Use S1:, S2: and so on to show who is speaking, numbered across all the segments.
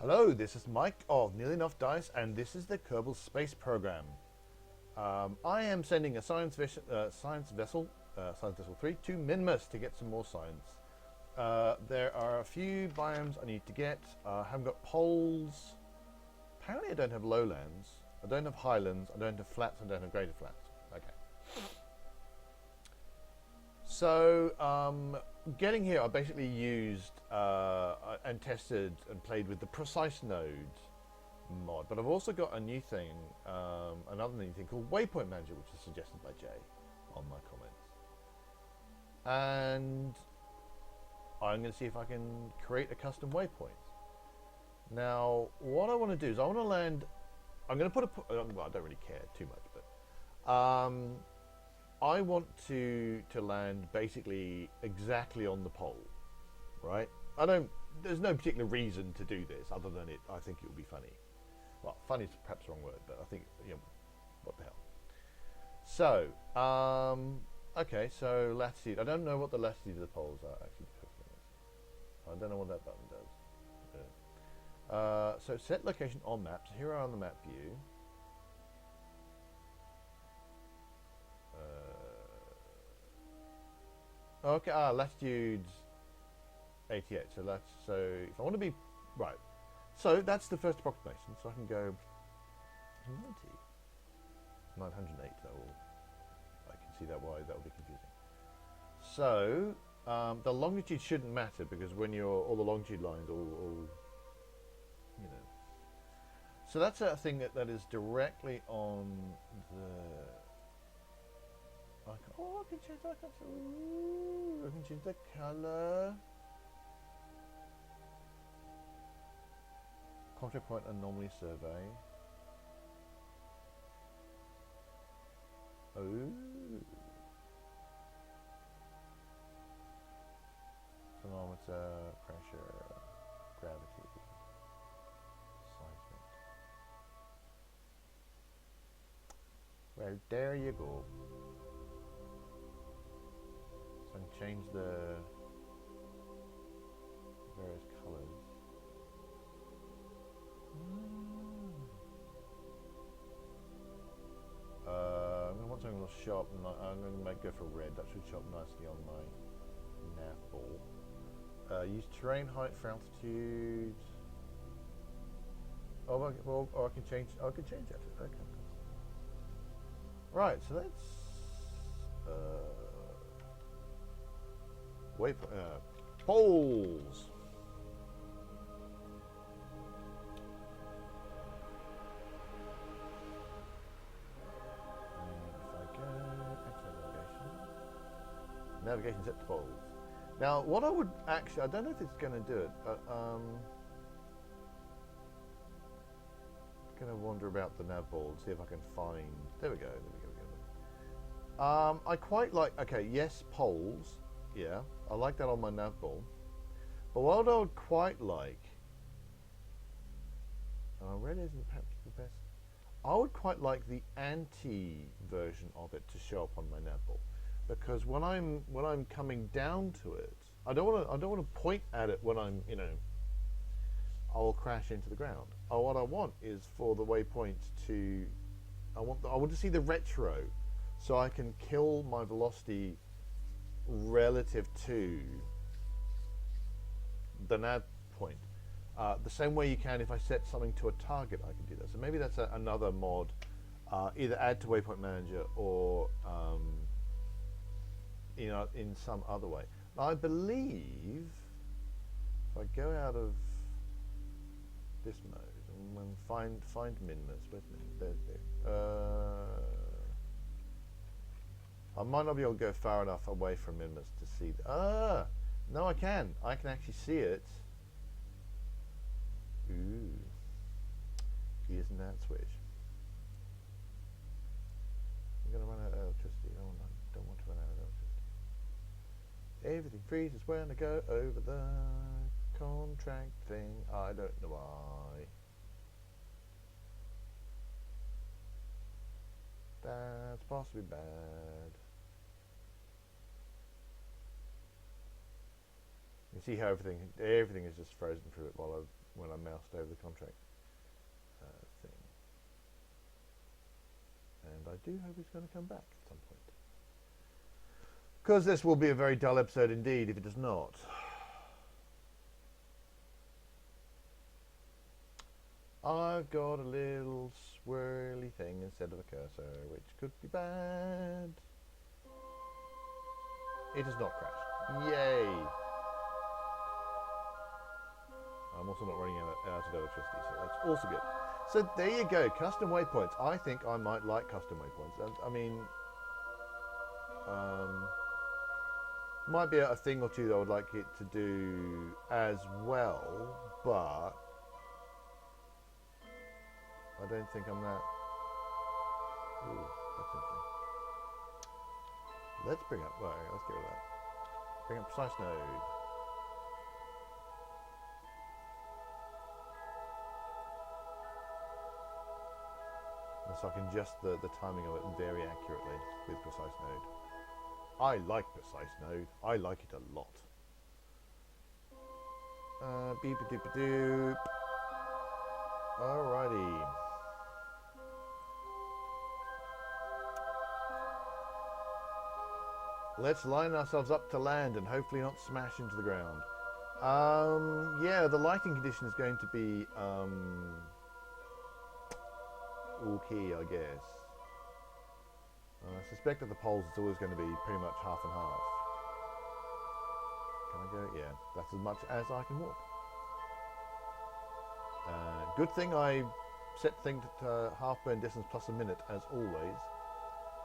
S1: Hello, this is Mike of Nearly Enough Dice, and this is the Kerbal Space Program. I am sending a science vessel 3, to Minmus to get some more science. There are a few biomes I need to get. I haven't got poles. Apparently I don't have lowlands. I don't have highlands. I don't have flats. I don't have greater flats. Okay. So, getting here, I basically used and tested and played with the Precise Node mod, but I've also got a new thing, another new thing called Waypoint Manager, which is suggested by Jay on my comments. And I'm going to see if I can create a custom waypoint. Now, what I want to do is I want to land. I'm going to put a. Well, I don't really care too much, but I want to land basically exactly on the pole, right? There's no particular reason to do this other than I think it would be funny. Well, funny is perhaps the wrong word, but I think, what the hell. So, okay, so latitude. I don't know what the latitude of the poles are actually. I don't know what that button does. So set location on map. So here I am on the map view. Okay, latitude 88. So if I want to be right, so that's the first approximation. So I can go 908. I can see that why that will be confusing. So the longitude shouldn't matter because when you're all the longitude lines, all So that's a thing that is directly on the. I can change. I can change the color. Contact point anomaly survey. Oh. Thermometer, pressure, gravity, seismic. Well, there you go. So I can change the various colors. I'm going to want something a little sharp. I'm going to go for red. That should show up nicely on my nav ball. Use terrain height for altitude. Oh, I can change. I can change that. Okay. Right. So let's wait. Poles. Navigation set to poles. Now, what I would actually, I don't know if it's going to do it, but going to wander about the nav ball and see if I can find. There we go. I quite like. Okay, yes, poles. Yeah, I like that on my nav ball. But what I would quite like. Red isn't perhaps the best. I would quite like the anti version of it to show up on my nav ball. Because when I'm coming down to it, I don't want to point at it when I will crash into the ground. What I want is for the waypoint to, I want to see the retro, so I can kill my velocity relative to the nav point. The same way you can if I set something to a target, I can do that. So maybe that's another mod, either add to Waypoint Manager or in some other way. Now, I believe if I go out of this mode and find Minmus, where's Minmus? There. I might not be able to go far enough away from Minmus to see. No, I can. I can actually see it. Ooh, isn't that switch? I'm gonna run out of electricity. I don't want to run out of electricity. Everything freezes when I go over the contract thing. I don't know why. That's possibly bad. You see how everything is just frozen through it while when I moused over the contract thing. And I do hope he's going to come back at some point. Because this will be a very dull episode indeed if it does not. I've got a little swirly thing instead of a cursor, which could be bad. It has not crashed. Yay! I'm also not running out of electricity, so that's also good. So there you go, custom waypoints. I think I might like custom waypoints. I mean, might be a thing or two that I would like it to do as well, but I don't think I'm that. Ooh, that's interesting. Let's bring up. Well, let's get rid of that. Bring up precise node. So I can adjust the timing of it very accurately with precise node. I like precise node. I like it a lot. Beep a doop a doop. Alrighty. Let's line ourselves up to land and hopefully not smash into the ground. Yeah, the lighting condition is going to be okay, I guess. I suspect at the poles it's always going to be pretty much half and half. Can I go? Yeah, that's as much as I can walk. Good thing I set the thing to half burn distance plus a minute as always,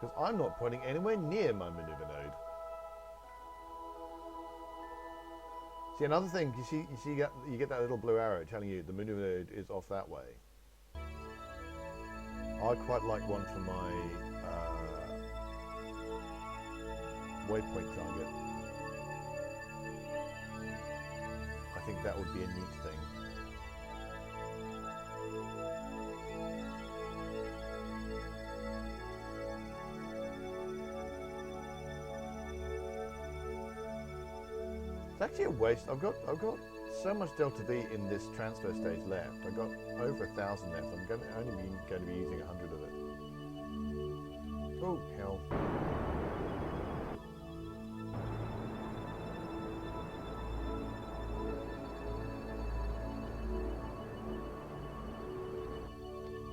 S1: because I'm not pointing anywhere near my maneuver node. See, another thing, you get that little blue arrow telling you the maneuver node is off that way. I quite like one for my waypoint target. I think that would be a neat thing. It's actually a waste. I've got so much delta V in this transfer stage left. I've got over 1,000 left. I'm only going to be using 100 of it. Oh hell!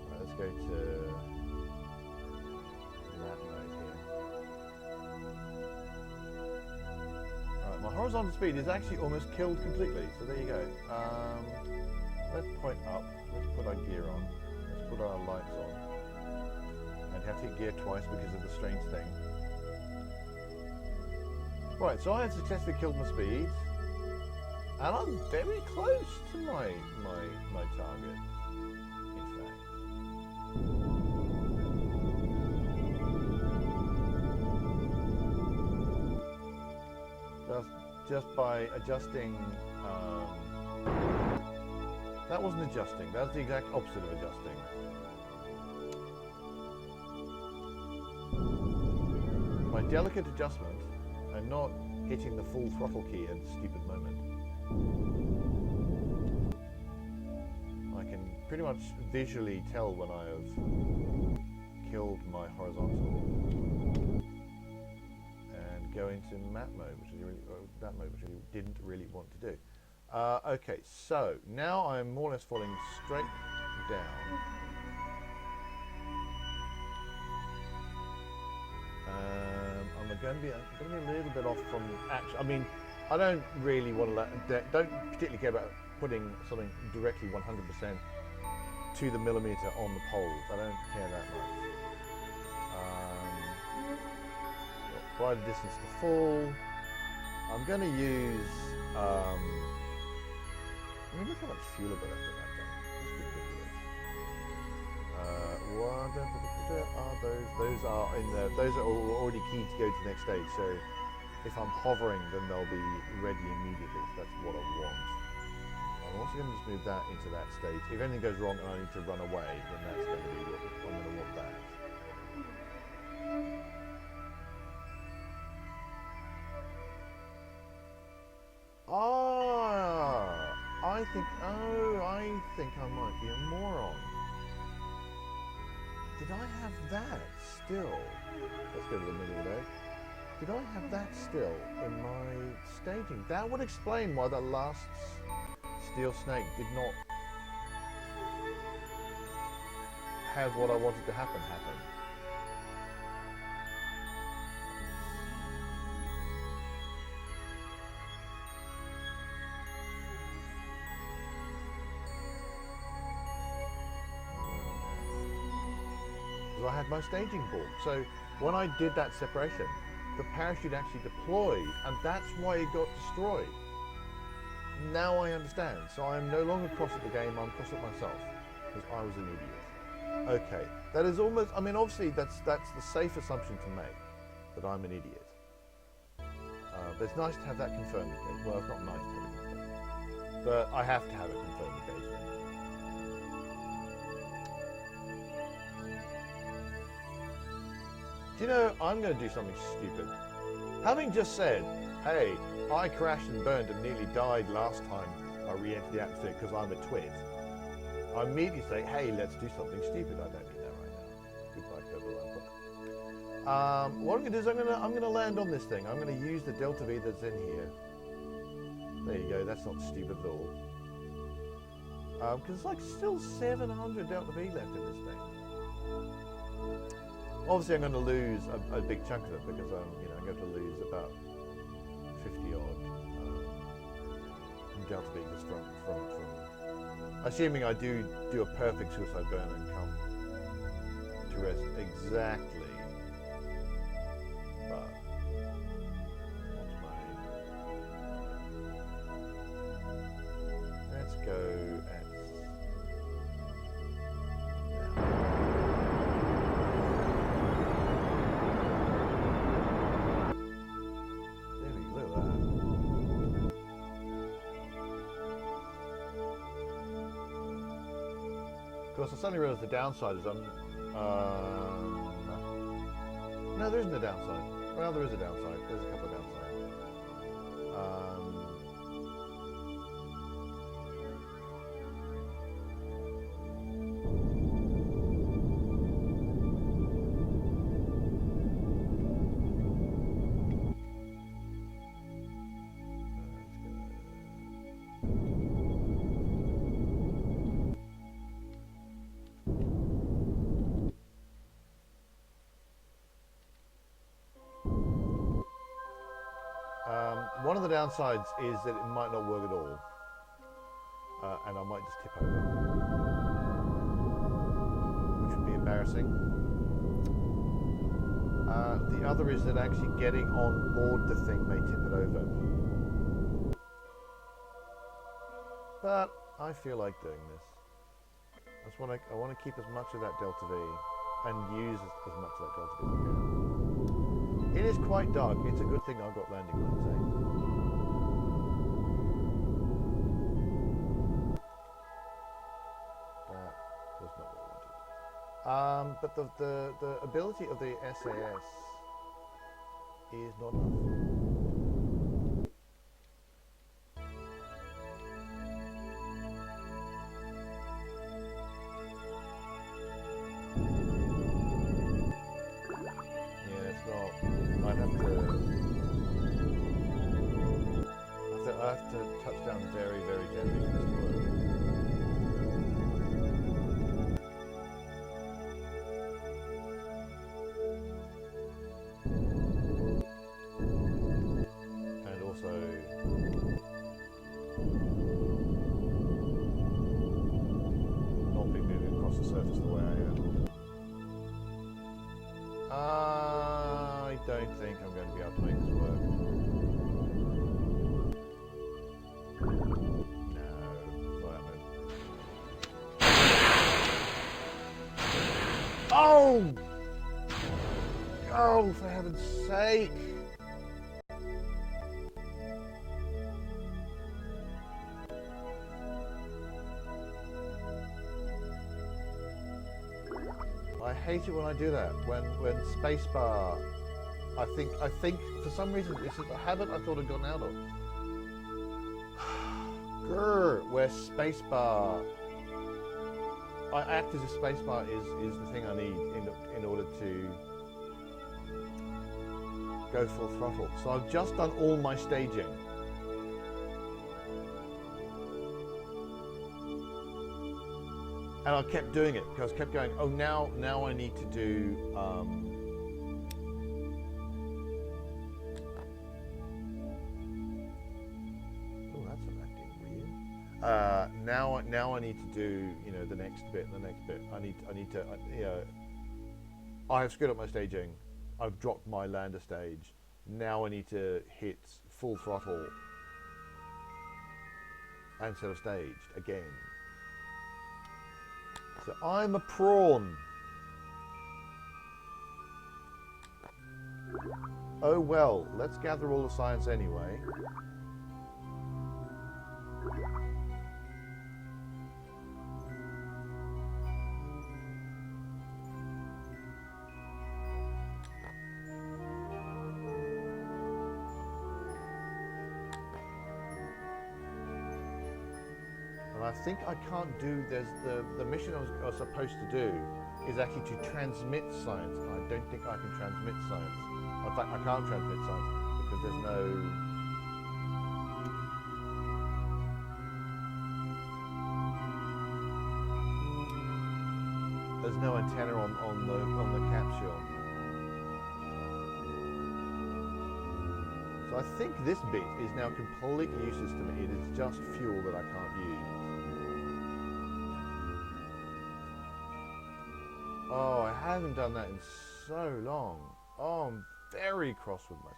S1: Right, let's go to map mode here. Alright, my horizontal speed is actually almost killed completely, so there you go. Let's point up, let's put our gear on, let's put our lights on. And have to hit gear twice because of the strange thing. Right, so I have successfully killed my speed. And I'm very close to my target, in fact. Just by adjusting, that wasn't adjusting, that's the exact opposite of adjusting. My delicate adjustment and not hitting the full throttle key at a stupid moment. I can pretty much visually tell when I have killed my horizontal and go into map mode, which I didn't really want to do. Okay, so now I'm more or less falling straight down. I'm going to be a little bit off from action. I mean, I don't really want to don't particularly care about putting something directly 100% to the millimeter on the poles. I don't care that much. Quite a distance to fall. I'm going to use. I mean, look how much fuel I've got left in that thing. That's ridiculous. Those are in the. Those are already keyed to go to the next stage. So if I'm hovering, then they'll be ready immediately. So that's what I want. I'm also going to just move that into that stage. If anything goes wrong and I need to run away, then that's going to be what I'm going to want that. I think, oh, think I might be a moron. Did I have that still? Let's go to the middle there. Did I have that still in my staging? That would explain why the last steel snake did not have what I wanted to happen. I had my staging board. So when I did that separation, the parachute actually deployed, and that's why it got destroyed. Now I understand. So I'm no longer cross at the game, I'm cross at myself, because I was an idiot. Okay, that is almost, I mean, obviously that's the safe assumption to make, that I'm an idiot. But it's nice to have that confirmed occasionally. Well, it's not nice to have it confirmed, but I have to have it confirmed occasionally. Do you know, I'm going to do something stupid. Having just said, hey, I crashed and burned and nearly died last time I re-entered the atmosphere because I'm a twit, I immediately say, hey, let's do something stupid. I don't need that right now. Goodbye, Kerbal. What I'm going to do is I'm going to land on this thing. I'm going to use the delta V that's in here. There you go. That's not stupid at all. Because it's like still 700 delta V left in this thing. Obviously, I'm going to lose a big chunk of it because I'm going to lose about 50 odd delta V just from assuming I do a perfect suicide burn and come to rest exactly. But what's my? Let's go at. Of course, I suddenly realised the downside is no, there isn't a downside. Well, there is a downside. There's a couple of downsides. One of the downsides is that it might not work at all, and I might just tip over, which would be embarrassing. The other is that actually getting on board the thing may tip it over. But I feel like doing this. I want to keep as much of that delta V and use as much of that delta V as I can. It is quite dark. It's a good thing I've got landing lights, eh? That was not what I wanted. But the ability of the SAS is not enough. I have to touch down very, very gently for this to work. And also not be moving across the surface the way I am. I don't think I'm going to be able to make this work. Oh! Oh, for heaven's sake! I hate it when I do that. When spacebar, I think for some reason this is a habit I thought I'd gotten out of. Grr, where spacebar I act as a spacebar is the thing I need in order to go full throttle. So I've just done all my staging. And I kept doing it because I kept going, oh, now I need to do oh, that's acting weird. Now I need to do, you know, the next bit. I need to, you know, I have screwed up my staging. I've dropped my lander stage. Now I need to hit full throttle and set a staged again. So I'm a prawn. Oh well, let's gather all the science anyway. And I think I can't do, there's the mission I was supposed to do is actually to transmit science. And I don't think I can transmit science. In fact, I can't transmit science because there's no antenna on the capsule. So I think this bit is now completely useless to me. It is just fuel that I can't use. Oh, I haven't done that in so long. Oh, I'm very cross with myself.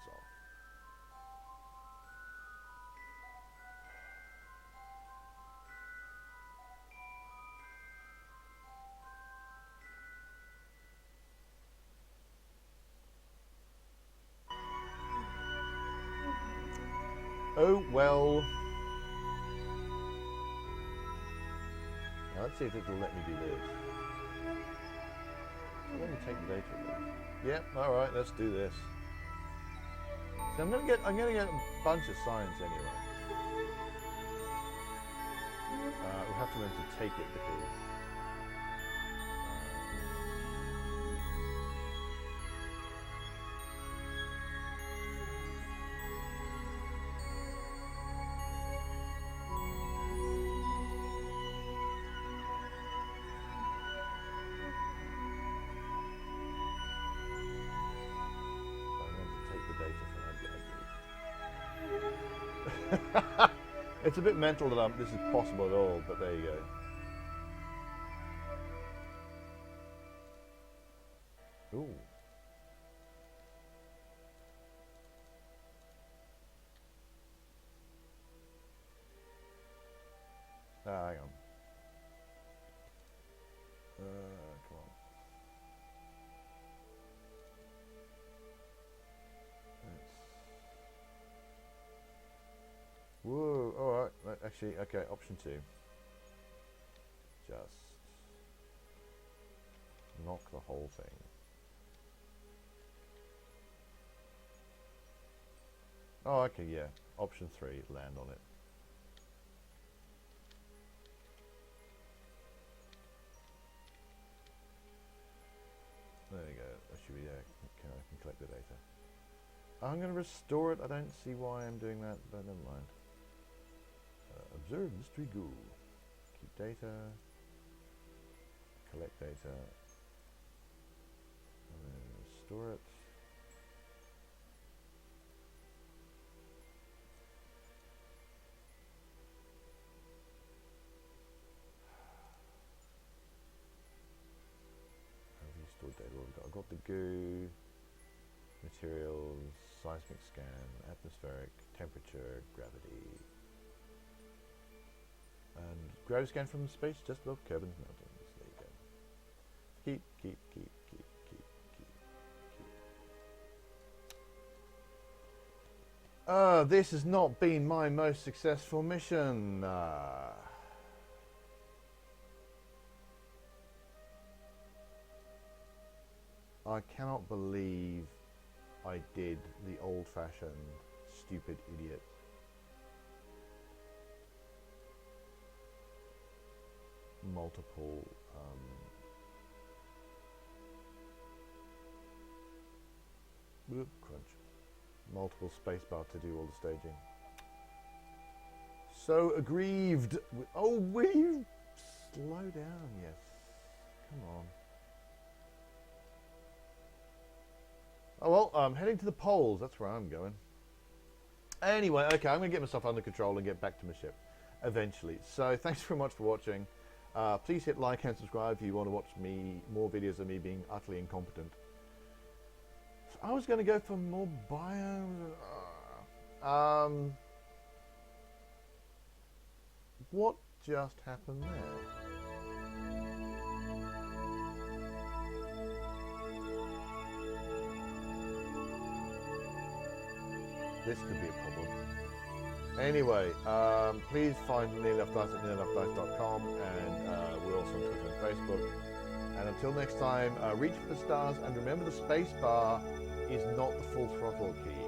S1: Oh, well. Now let's see if it'll let me do this. Let me take the data. Yep, alright, let's do this. So I'm gonna get a bunch of science anyway. We'll have to learn to take it because it's a bit mental that this is possible at all, but there you go. Ooh. Hang on. Come on. Whoa, alright, actually, okay, option 2. Just knock the whole thing. Oh, okay, yeah. Option 3, land on it. There you go, that should be there. Okay, I can collect the data. I'm going to restore it. I don't see why I'm doing that, but never mind. Observe mystery ghoul. Keep data. Collect data. And then restore it. How have you stored data? What have we got? I've got the goo, materials, seismic scan, atmospheric, temperature, gravity. And gravity scan from space just above Kerbal Mountains. There you go. Keep. This has not been my most successful mission. I cannot believe I did the old-fashioned, stupid idiot. multiple crunch. Multiple spacebar to do all the staging. So aggrieved. Oh, will you slow down? Yes. Come on. Oh, well, I'm heading to the poles. That's where I'm going. Anyway, okay, I'm going to get myself under control and get back to my ship eventually. So thanks very much for watching. Please hit like and subscribe if you want to watch more videos of me being utterly incompetent. So I was going to go for more biomes. What just happened there? This could be a problem. Anyway, please find Near Left Dice at nearleftdice.com, and we're also on Twitter and Facebook. And until next time, reach for the stars, and remember the space bar is not the full throttle key.